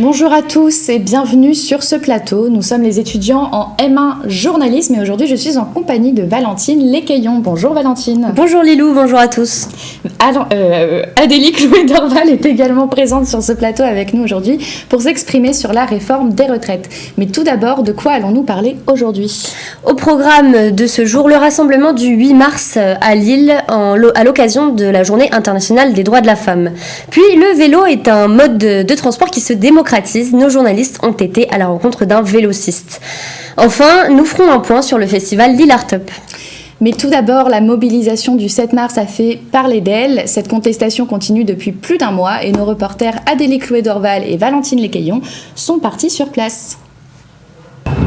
Bonjour à tous et bienvenue sur ce plateau. Nous sommes les étudiants en M1 journalisme et aujourd'hui je suis en compagnie de Valentine Lécaillon. Bonjour Valentine. Bonjour Lilou, bonjour à tous. Adélie Chloé-Dorval est également présente sur ce plateau avec nous aujourd'hui pour s'exprimer sur la réforme des retraites. Mais tout d'abord, de quoi allons-nous parler aujourd'hui ? Au programme de ce jour, le rassemblement du 8 mars à Lille à l'occasion de la Journée internationale des droits de la femme. Puis le vélo est un mode de transport qui se démocratise. Nos journalistes ont été à la rencontre d'un vélociste. Enfin, nous ferons un point sur le festival Lille Art Up. Mais tout d'abord, la mobilisation du 7 mars a fait parler d'elle. Cette contestation continue depuis plus d'un mois et nos reporters Adélie Chloé-Dorval et Valentine Lécaillon sont partis sur place.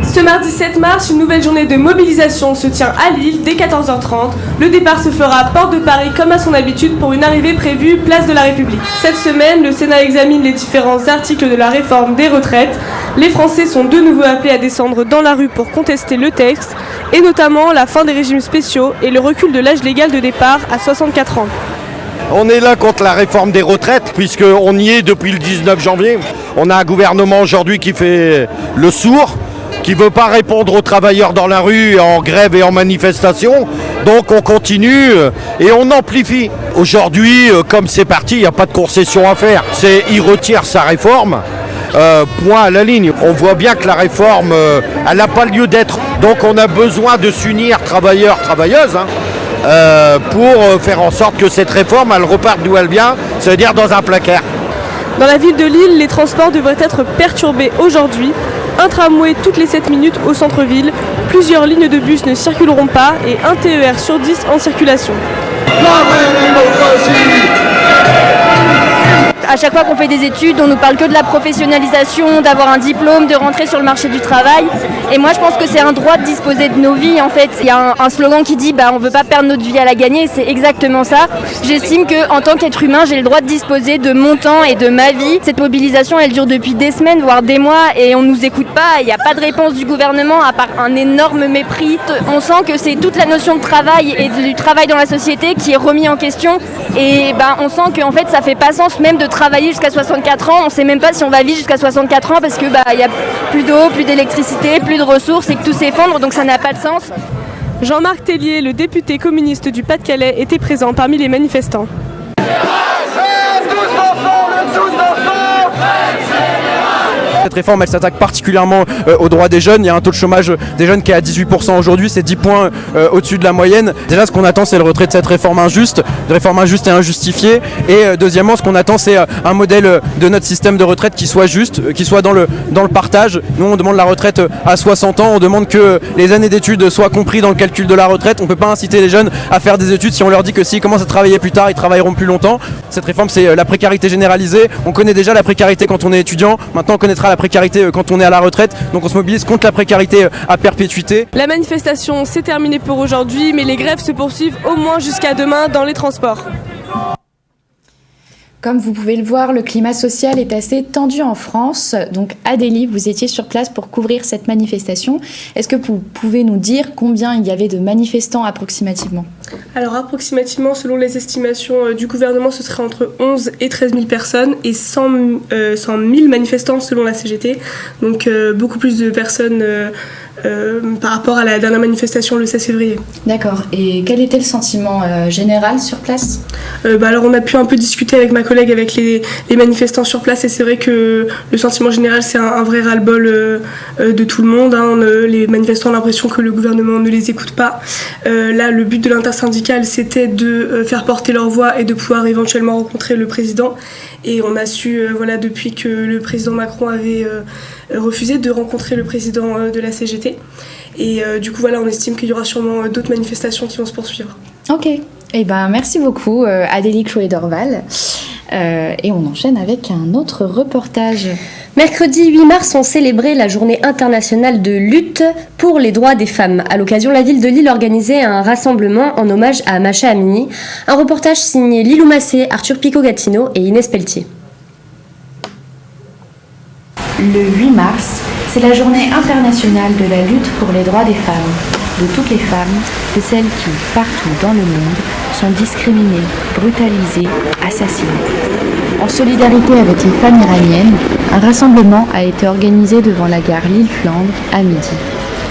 Ce mardi 7 mars, une nouvelle journée de mobilisation se tient à Lille dès 14h30. Le départ se fera à Porte de Paris comme à son habitude pour une arrivée prévue place de la République. Cette semaine, le Sénat examine les différents articles de la réforme des retraites. Les Français sont de nouveau appelés à descendre dans la rue pour contester le texte, et notamment la fin des régimes spéciaux et le recul de l'âge légal de départ à 64 ans. On est là contre la réforme des retraites puisqu'on y est depuis le 19 janvier. On a un gouvernement aujourd'hui qui fait le sourd, qui ne veut pas répondre aux travailleurs dans la rue, en grève et en manifestation. Donc on continue et on amplifie. Aujourd'hui, comme c'est parti, il n'y a pas de concession à faire. Il retire sa réforme, point à la ligne. On voit bien que la réforme, elle n'a pas lieu d'être. Donc on a besoin de s'unir, travailleurs, travailleuses, pour faire en sorte que cette réforme, elle reparte d'où elle vient, c'est-à-dire dans un placard. Dans la ville de Lille, les transports devraient être perturbés aujourd'hui. Un tramway toutes les 7 minutes au centre-ville, plusieurs lignes de bus ne circuleront pas et un TER sur 10 en circulation. À chaque fois qu'on fait des études, on nous parle que de la professionnalisation, d'avoir un diplôme, de rentrer sur le marché du travail. Et moi, je pense que c'est un droit de disposer de nos vies. En fait, il y a un slogan qui dit on ne veut pas perdre notre vie à la gagner. C'est exactement ça. J'estime qu'en tant qu'être humain, j'ai le droit de disposer de mon temps et de ma vie. Cette mobilisation, elle dure depuis des semaines, voire des mois, et on ne nous écoute pas. Il n'y a pas de réponse du gouvernement, à part un énorme mépris. On sent que c'est toute la notion de travail et du travail dans la société qui est remis en question. Et on sent qu'en fait, ça fait pas sens même de travailler jusqu'à 64 ans, on ne sait même pas si on va vivre jusqu'à 64 ans parce que y a plus d'eau, plus d'électricité, plus de ressources et que tout s'effondre, donc ça n'a pas de sens. Jean-Marc Tellier, le député communiste du Pas-de-Calais, était présent parmi les manifestants. Cette réforme, elle s'attaque particulièrement aux droits des jeunes. Il y a un taux de chômage des jeunes qui est à 18% aujourd'hui, c'est 10 points au-dessus de la moyenne. Déjà, ce qu'on attend, c'est le retrait de cette réforme injuste et injustifiée. Et deuxièmement, ce qu'on attend, c'est un modèle de notre système de retraite qui soit juste, qui soit dans le partage. Nous, on demande la retraite à 60 ans, on demande que les années d'études soient comprises dans le calcul de la retraite. On ne peut pas inciter les jeunes à faire des études si on leur dit que s'ils commencent à travailler plus tard, ils travailleront plus longtemps. Cette réforme, c'est la précarité généralisée. On connaît déjà la précarité quand on est étudiant. Maintenant, on connaîtra la précarité quand on est à la retraite, donc on se mobilise contre la précarité à perpétuité. La manifestation s'est terminée pour aujourd'hui, mais les grèves se poursuivent au moins jusqu'à demain dans les transports. Comme vous pouvez le voir, le climat social est assez tendu en France. Donc Adélie, vous étiez sur place pour couvrir cette manifestation. Est-ce que vous pouvez nous dire combien il y avait de manifestants approximativement ? Alors approximativement, selon les estimations du gouvernement, ce serait entre 11 et 13 000 personnes et 100 000 manifestants selon la CGT. Donc beaucoup plus de personnes par rapport à la dernière manifestation le 16 février. D'accord. Et quel était le sentiment général sur place ? Alors on a pu un peu discuter avec ma collègue, avec les manifestants sur place, et c'est vrai que le sentiment général, c'est un vrai ras-le-bol de tout le monde. Les manifestants ont l'impression que le gouvernement ne les écoute pas. Là, le but de l'intersyndicale, c'était de faire porter leur voix et de pouvoir éventuellement rencontrer le président. Et on a su, depuis que le président Macron avait refusé de rencontrer le président de la CGT. Et du coup, on estime qu'il y aura sûrement d'autres manifestations qui vont se poursuivre. Ok. Merci beaucoup, Adélie Chloé-Dorval. Et on enchaîne avec un autre reportage. Mercredi 8 mars, on célébrait la journée internationale de lutte pour les droits des femmes. À l'occasion, la ville de Lille organisait un rassemblement en hommage à Masha Amini. Un reportage signé Lilou Massé, Arthur Picot-Gatineau et Inès Pelletier. Le 8 mars, c'est la journée internationale de la lutte pour les droits des femmes. De toutes les femmes, de celles qui, partout dans le monde, sont discriminées, brutalisées, assassinées. En solidarité avec les femmes iraniennes, un rassemblement a été organisé devant la gare Lille-Flandre à midi.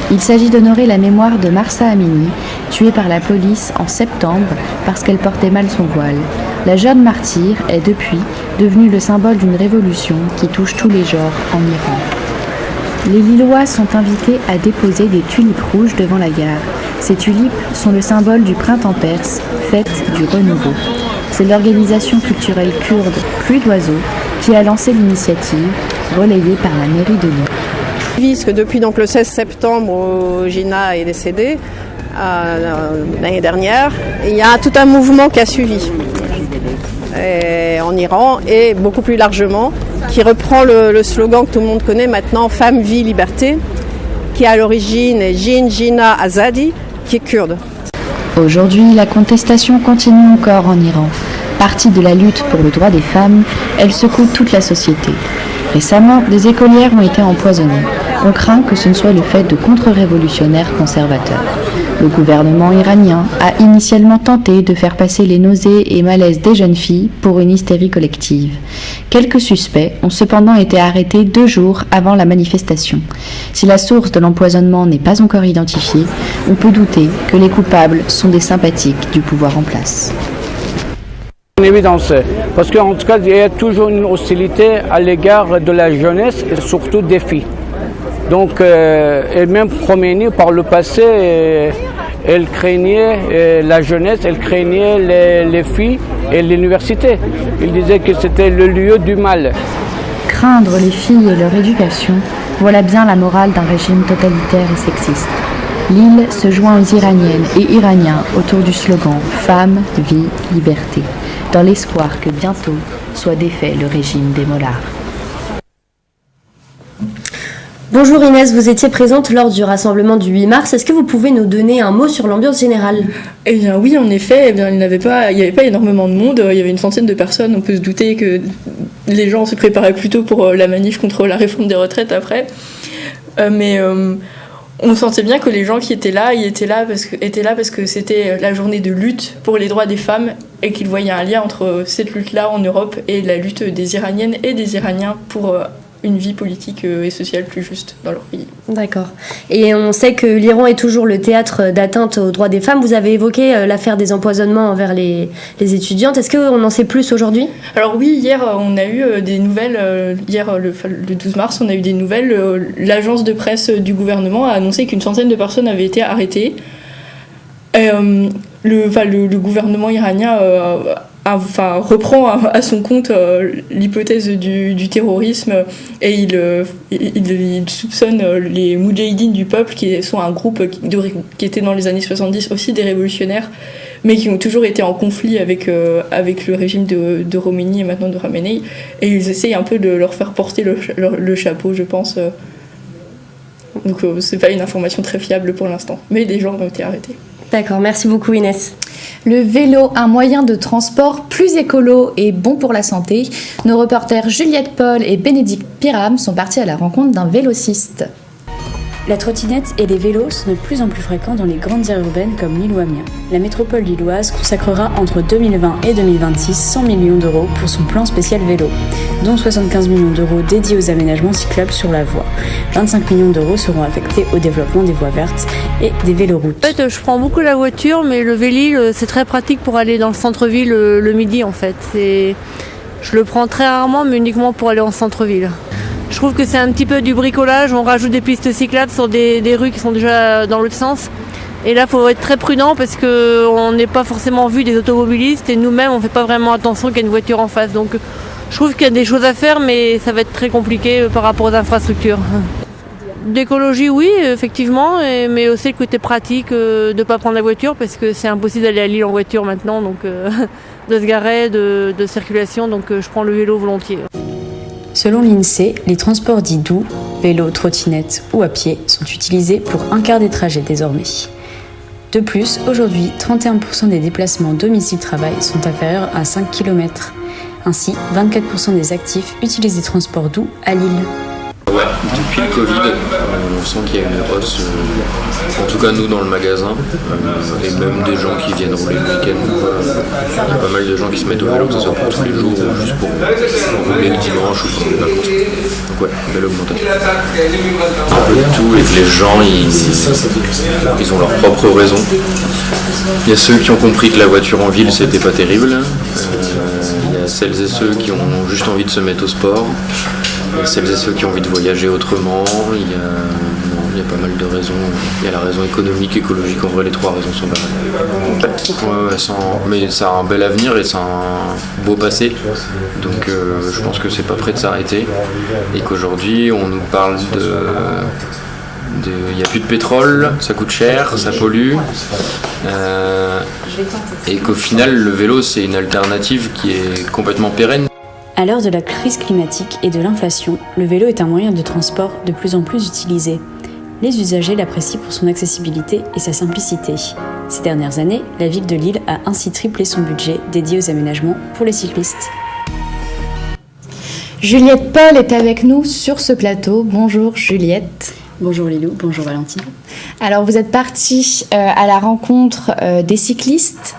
Il s'agit d'honorer la mémoire de Mahsa Amini, tuée par la police en septembre parce qu'elle portait mal son voile. La jeune martyre est depuis devenue le symbole d'une révolution qui touche tous les genres en Iran. Les Lillois sont invités à déposer des tulipes rouges devant la gare. Ces tulipes sont le symbole du printemps perse, fête du renouveau. C'est l'organisation culturelle kurde Pluie d'oiseaux qui a lancé l'initiative, relayée par la mairie de Lyon. Puisque depuis donc, le 16 septembre, Gina est décédée l'année dernière, il y a tout un mouvement qui a suivi en Iran et beaucoup plus largement, qui reprend le slogan que tout le monde connaît maintenant, Femme, Vie, Liberté, qui à l'origine est Gina Azadi, qui est kurde. Aujourd'hui, la contestation continue encore en Iran. Partie de la lutte pour le droit des femmes, elle secoue toute la société. Récemment, des écolières ont été empoisonnées. On craint que ce ne soit le fait de contre-révolutionnaires conservateurs. Le gouvernement iranien a initialement tenté de faire passer les nausées et malaises des jeunes filles pour une hystérie collective. Quelques suspects ont cependant été arrêtés 2 jours avant la manifestation. Si la source de l'empoisonnement n'est pas encore identifiée, on peut douter que les coupables sont des sympathiques du pouvoir en place. Une évidence, parce qu'en tout cas, il y a toujours une hostilité à l'égard de la jeunesse et surtout des filles. Donc, et même Khomeini, par le passé, elle craignait la jeunesse, elle craignait les filles et l'université. Il disait que c'était le lieu du mal. Craindre les filles et leur éducation, voilà bien la morale d'un régime totalitaire et sexiste. Lille se joint aux Iraniennes et Iraniens autour du slogan « Femme, vie, liberté », dans l'espoir que bientôt soit défait le régime des mollahs. Bonjour Inès, vous étiez présente lors du rassemblement du 8 mars. Est-ce que vous pouvez nous donner un mot sur l'ambiance générale ? Eh bien oui, en effet, il n'y avait pas énormément de monde. Il y avait une centaine de personnes. On peut se douter que les gens se préparaient plutôt pour la manif contre la réforme des retraites après. Mais on sentait bien que les gens qui étaient là, étaient là parce que c'était la journée de lutte pour les droits des femmes et qu'ils voyaient un lien entre cette lutte-là en Europe et la lutte des Iraniennes et des Iraniens pour une vie politique et sociale plus juste dans leur pays. D'accord. Et on sait que l'Iran est toujours le théâtre d'atteinte aux droits des femmes. Vous avez évoqué l'affaire des empoisonnements envers les étudiantes. Est-ce qu'on en sait plus aujourd'hui ? Alors oui, hier on a eu des nouvelles. Hier, le 12 mars, on a eu des nouvelles. L'agence de presse du gouvernement a annoncé qu'une centaine de personnes avaient été arrêtées. Le gouvernement iranien reprend à son compte l'hypothèse du terrorisme et il soupçonne les Moudjahidines du peuple, qui sont un groupe qui était dans les années 70 aussi des révolutionnaires, mais qui ont toujours été en conflit avec le régime de Khomeini et maintenant de Khamenei, et ils essayent un peu de leur faire porter le chapeau, je pense. Donc c'est pas une information très fiable pour l'instant, mais des gens ont été arrêtés. D'accord, merci beaucoup Inès. Le vélo, un moyen de transport plus écolo et bon pour la santé. Nos reporters Juliette Paul et Bénédicte Piram sont partis à la rencontre d'un vélociste. La trottinette et les vélos sont de plus en plus fréquents dans les grandes aires urbaines comme Lille ou Amiens. La métropole lilloise consacrera entre 2020 et 2026 100 millions d'euros pour son plan spécial vélo, dont 75 millions d'euros dédiés aux aménagements cyclables sur la voie. 25 millions d'euros seront affectés au développement des voies vertes et des véloroutes. En fait, je prends beaucoup la voiture, mais le Vélil, c'est très pratique pour aller dans le centre-ville le midi en fait. Je le prends très rarement, mais uniquement pour aller en centre-ville. Je trouve que c'est un petit peu du bricolage, on rajoute des pistes cyclables sur des rues qui sont déjà dans l'autre sens. Et là, il faut être très prudent parce qu'on n'est pas forcément vu des automobilistes et nous-mêmes, on ne fait pas vraiment attention qu'il y a une voiture en face. Donc je trouve qu'il y a des choses à faire, mais ça va être très compliqué par rapport aux infrastructures. D'écologie, oui, effectivement, mais aussi le côté pratique de ne pas prendre la voiture parce que c'est impossible d'aller à Lille en voiture maintenant, donc de se garer, de circulation, donc je prends le vélo volontiers. Selon l'INSEE, les transports dits doux, vélo, trottinette ou à pied, sont utilisés pour un quart des trajets désormais. De plus, aujourd'hui, 31% des déplacements domicile-travail sont inférieurs à 5 km. Ainsi, 24% des actifs utilisent des transports doux à Lille. Ouais, depuis le Covid, on sent qu'il y a une hausse, en tout cas nous dans le magasin, et même des gens qui viennent rouler le week-end Il y a pas mal de gens qui se mettent au vélo, que ce soit pour tous les jours ou juste pour rouler le dimanche ou pour les vacances. Donc ouais, belle augmentation. Un peu de tout, et que les gens, ils ont leurs propres raisons. Il y a ceux qui ont compris que la voiture en ville, c'était pas terrible. Il y a celles et ceux qui ont juste envie de se mettre au sport. Il y a celles et ceux qui ont envie de voyager autrement. Il y a pas mal de raisons. Il y a la raison économique, écologique. En vrai, les trois raisons sont valables. Mais ça a un bel avenir et c'est un beau passé. Donc je pense que c'est pas prêt de s'arrêter. Et qu'aujourd'hui, on nous parle il n'y a plus de pétrole, ça coûte cher, ça pollue. Et qu'au final, le vélo, c'est une alternative qui est complètement pérenne. À l'heure de la crise climatique et de l'inflation, le vélo est un moyen de transport de plus en plus utilisé. Les usagers l'apprécient pour son accessibilité et sa simplicité. Ces dernières années, la ville de Lille a ainsi triplé son budget dédié aux aménagements pour les cyclistes. Juliette Paul est avec nous sur ce plateau. Bonjour Juliette. Bonjour Lilou, bonjour Valentine. Alors vous êtes partie à la rencontre des cyclistes.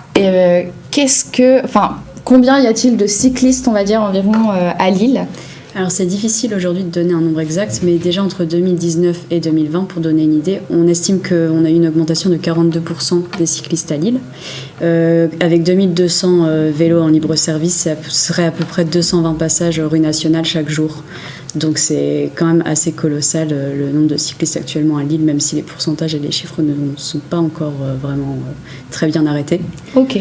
Combien y a-t-il de cyclistes, on va dire, environ à Lille ? Alors c'est difficile aujourd'hui de donner un nombre exact, mais déjà entre 2019 et 2020, pour donner une idée, on estime qu'on a eu une augmentation de 42% des cyclistes à Lille. Avec 2200 vélos en libre service, ça serait à peu près 220 passages rue nationale chaque jour. Donc c'est quand même assez colossal le nombre de cyclistes actuellement à Lille, même si les pourcentages et les chiffres ne sont pas encore vraiment très bien arrêtés. Ok.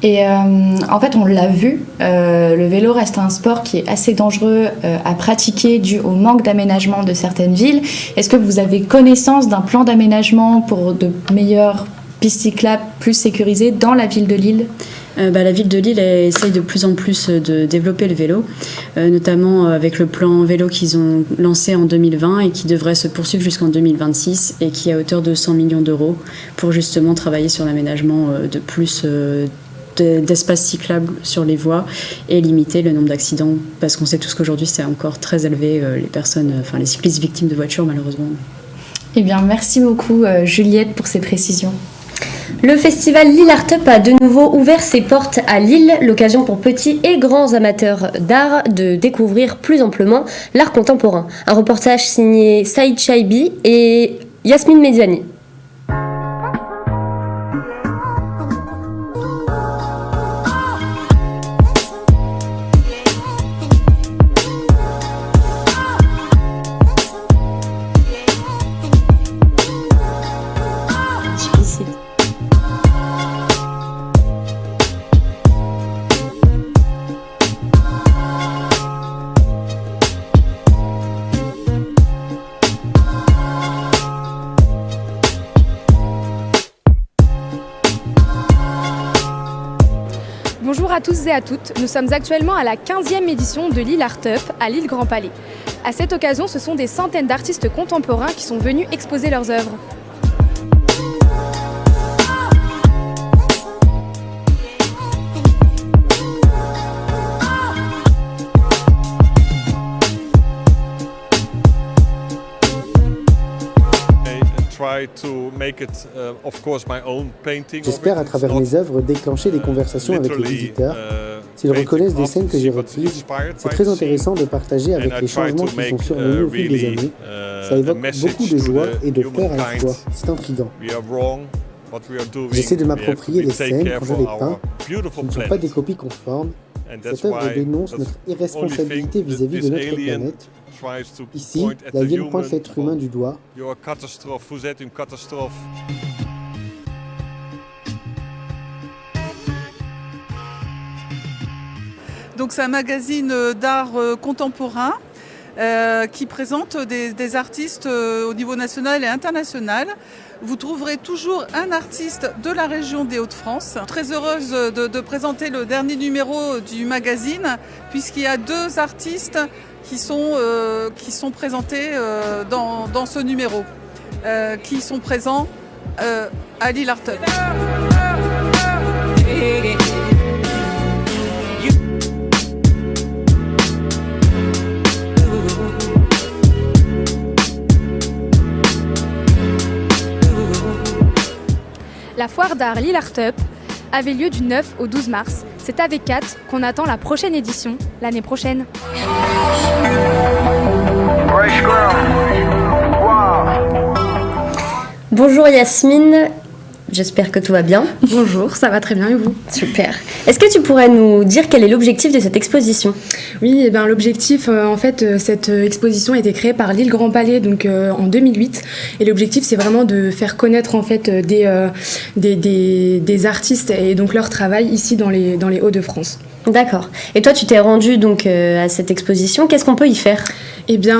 Et en fait, on l'a vu, le vélo reste un sport qui est assez dangereux à pratiquer dû au manque d'aménagement de certaines villes. Est-ce que vous avez connaissance d'un plan d'aménagement pour de meilleures pistes cyclables plus sécurisées dans la ville de Lille ? La ville de Lille essaye de plus en plus de développer le vélo, notamment avec le plan vélo qu'ils ont lancé en 2020 et qui devrait se poursuivre jusqu'en 2026 et qui est à hauteur de 100 millions d'euros pour justement travailler sur l'aménagement de plus d'espaces cyclables sur les voies et limiter le nombre d'accidents, parce qu'on sait tous qu'aujourd'hui c'est encore très élevé, les cyclistes victimes de voitures malheureusement. Eh bien merci beaucoup Juliette pour ces précisions. Le festival Lille Art Up a de nouveau ouvert ses portes à Lille, l'occasion pour petits et grands amateurs d'art de découvrir plus amplement l'art contemporain. Un reportage signé Saïd Chaibi et Yasmine Mediani. Bonjour à tous et à toutes, nous sommes actuellement à la 15e édition de Lille Art Up à Lille Grand Palais. À cette occasion, ce sont des centaines d'artistes contemporains qui sont venus exposer leurs œuvres. J'espère à travers mes œuvres déclencher des conversations avec les visiteurs. S'ils reconnaissent des scènes que j'ai reprises, c'est très intéressant de partager avec les changements qui sont survenus au fil des années. Ça évoque beaucoup de joie et de peur à la fois. C'est intriguant. J'essaie de m'approprier les scènes quand je les peins. Ce ne sont pas des copies conformes. Cette œuvre dénonce notre irresponsabilité vis-à-vis de notre planète. Ici, la ville pointe l'être humain du doigt. Donc c'est un magazine d'art contemporain qui présente des artistes au niveau national et international. Vous trouverez toujours un artiste de la région des Hauts-de-France. Très heureuse de présenter le dernier numéro du magazine, puisqu'il y a deux artistes qui sont présentés dans ce numéro, qui sont présents à Lille Art Up. La foire d'art Lille Art Up avait lieu du 9 au 12 mars. C'est avec Kat qu'on attend la prochaine édition, l'année prochaine. Bonjour Yasmine, j'espère que tout va bien. Bonjour, ça va très bien et vous? Super. Est-ce que tu pourrais nous dire quel est l'objectif de cette exposition? Oui, eh bien, l'objectif, cette exposition a été créée par l'Île Grand Palais donc, en 2008. Et l'objectif, c'est vraiment de faire connaître en fait, des artistes et donc leur travail ici dans les Hauts-de-France. D'accord. Et toi, tu t'es rendue donc, à cette exposition. Qu'est-ce qu'on peut y faire? Eh bien,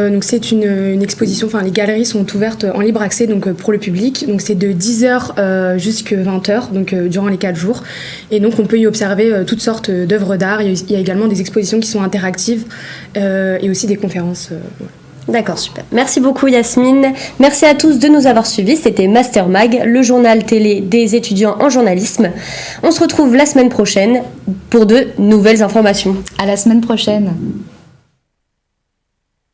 donc c'est une exposition, enfin les galeries sont ouvertes en libre accès donc, pour le public. Donc c'est de 10h jusqu'à 20h, donc durant les 4 jours. Et donc on peut y observer toutes sortes d'œuvres d'art. Il y a également des expositions qui sont interactives et aussi des conférences. D'accord, super. Merci beaucoup Yasmine. Merci à tous de nous avoir suivis. C'était Master Mag, le journal télé des étudiants en journalisme. On se retrouve la semaine prochaine pour de nouvelles informations. À la semaine prochaine.